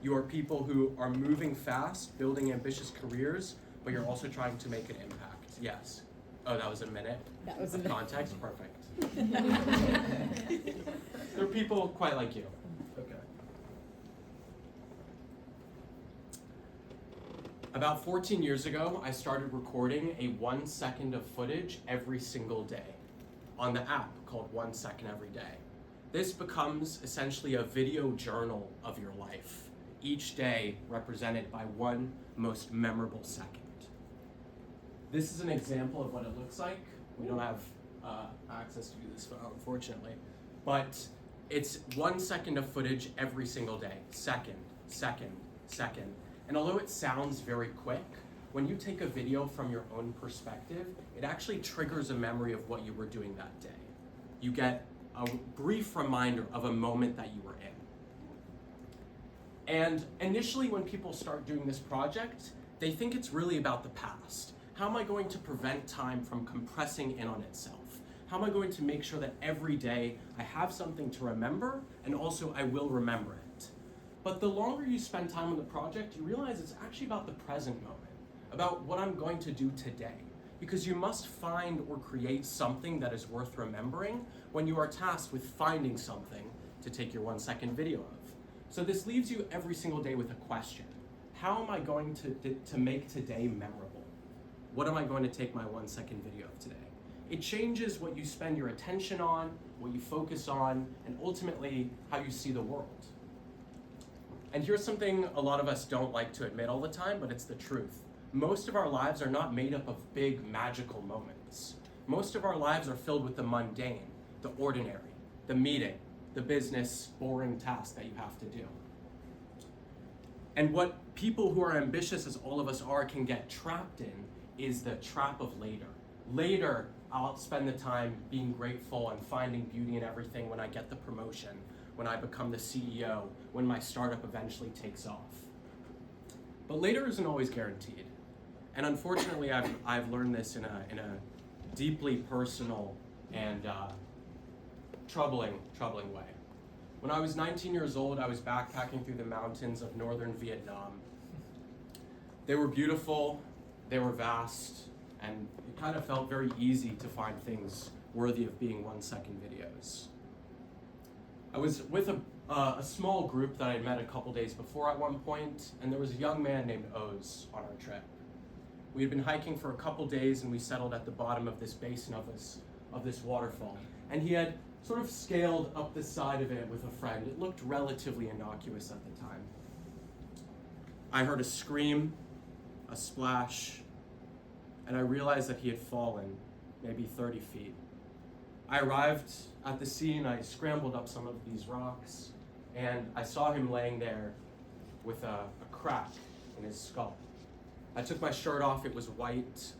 You are people who are moving fast, building ambitious careers, but you're also trying to make an impact. Yes. Oh, that was a minute of context? Perfect. They're people quite like you. Okay. About 14 years ago, I started recording a 1 second of footage every single day on the app called 1 Second Every Day. This becomes essentially a video journal of your life, each day represented by one most memorable second. This is an example of what it looks like. We don't have access to do this, unfortunately, but it's 1 second of footage every single day. Second, second, second. And although it sounds very quick, when you take a video from your own perspective, it actually triggers a memory of what you were doing that day. You get a brief reminder of a moment that you were in. And initially when people start doing this project, they think it's really about the past. How am I going to prevent time from compressing in on itself? How am I going to make sure that every day I have something to remember and also I will remember it? But the longer you spend time on the project, you realize it's actually about the present moment, about what I'm going to do today. Because you must find or create something that is worth remembering when you are tasked with finding something to take your 1 second video of. So this leaves you every single day with a question. How am I going to make today memorable? What am I going to take my 1 second video of today? It changes what you spend your attention on, what you focus on, and ultimately how you see the world. And here's something a lot of us don't like to admit all the time, but it's the truth. Most of our lives are not made up of big magical moments. Most of our lives are filled with the mundane, the ordinary, the meeting, the business, boring task that you have to do. And what people who are ambitious, as all of us are, can get trapped in is the trap of later. Later, I'll spend the time being grateful and finding beauty in everything when I get the promotion, when I become the CEO, when my startup eventually takes off. But later isn't always guaranteed. And unfortunately, I've learned this in a deeply personal and troubling way. When I was 19 years old, I was backpacking through the mountains of northern Vietnam. They were beautiful, they were vast, and it kind of felt very easy to find things worthy of being 1 second videos. I was with a small group that I had met a couple days before at one point, and there was a young man named Oz on our trip. We had been hiking for a couple days and we settled at the bottom of this basin of this waterfall. And he had sort of scaled up the side of it with a friend. It looked relatively innocuous at the time. I heard a scream, a splash, and I realized that he had fallen maybe 30 feet. I arrived at the scene, I scrambled up some of these rocks, and I saw him laying there with a crack in his skull. I took my shirt off, it was white,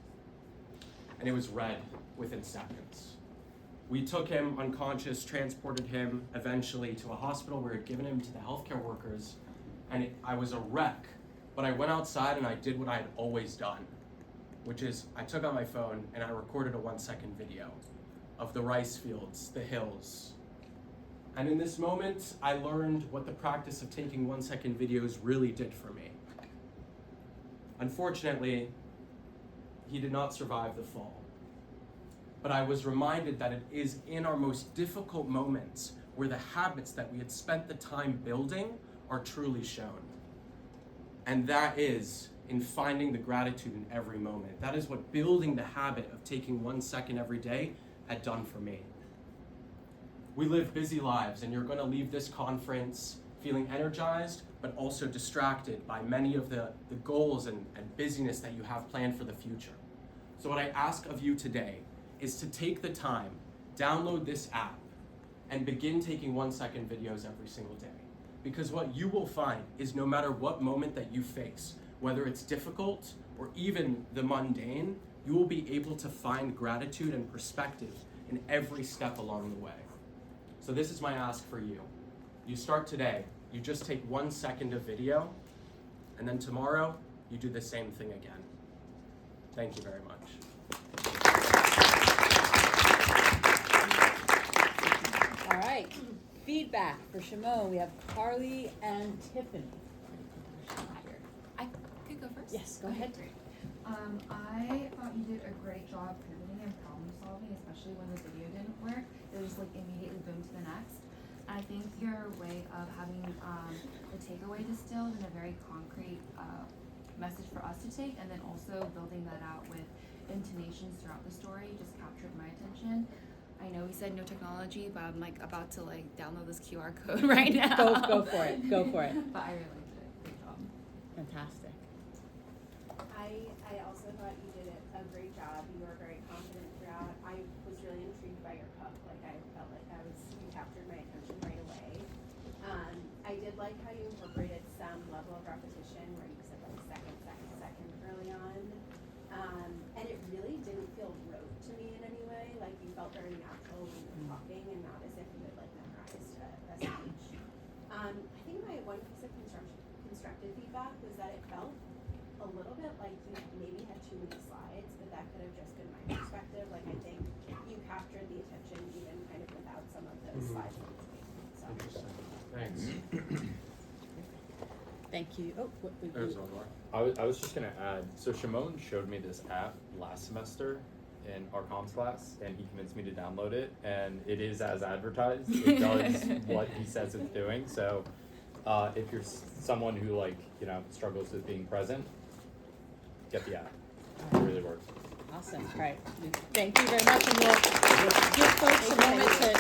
and it was red within seconds. We took him unconscious, transported him eventually to a hospital where we had given him to the healthcare workers, and I was a wreck. But I went outside and I did what I had always done, which is I took out my phone and I recorded a 1 second video of the rice fields, the hills. And in this moment, I learned what the practice of taking 1 second videos really did for me. Unfortunately, he did not survive the fall. But I was reminded that it is in our most difficult moments where the habits that we had spent the time building are truly shown. And that is in finding the gratitude in every moment. That is what building the habit of taking 1 second every day had done for me. We live busy lives, and you're going to leave this conference feeling energized, but also distracted by many of the goals and busyness that you have planned for the future. So what I ask of you today is to take the time, download this app, and begin taking 1 second videos every single day. Because what you will find is no matter what moment that you face, whether it's difficult or even the mundane, you will be able to find gratitude and perspective in every step along the way. So this is my ask for you. You start today, you just take 1 second of video, and then tomorrow, you do the same thing again. Thank you very much. All right, feedback for Shimon. We have Carly and Tiffany. I could go first? Yes, go Okay, ahead. Great. I thought you did a great job pivoting and problem solving, especially when the video didn't work. It was like immediately boom to the next. And I think your way of having the takeaway distilled in a very concrete message for us to take, and then also building that out with intonations throughout the story just captured my attention. I know we said no technology, but I'm like about to like download this QR code right now. Go for it. Go for it. But I really liked it. Great job. Fantastic. I also thought you did a great job. You were very confident throughout. I was really intrigued by your hook. Like I felt like you captured my attention right away. I did like how you incorporated some level of repetition where you said like second early on. And it really didn't feel rote to me in any way. Like you felt very natural when you were talking and not as if you had like memorized a speech. I think my one piece of constructive feedback was that it felt a little bit like you maybe had too many slides, but that could have just been my perspective. Like I think you captured the attention even kind of without some of those slides in between. So. Interesting. Thanks. Thank you. Oh, what would There's you? one more. I was just gonna add, so Shimon showed me this app last semester in our comms class, and he convinced me to download it, and it is as advertised. It does what he says it's doing, so if you're someone who struggles with being present, get the app. It really works. Awesome. All right. Thank you very much, and we'll give folks a moment to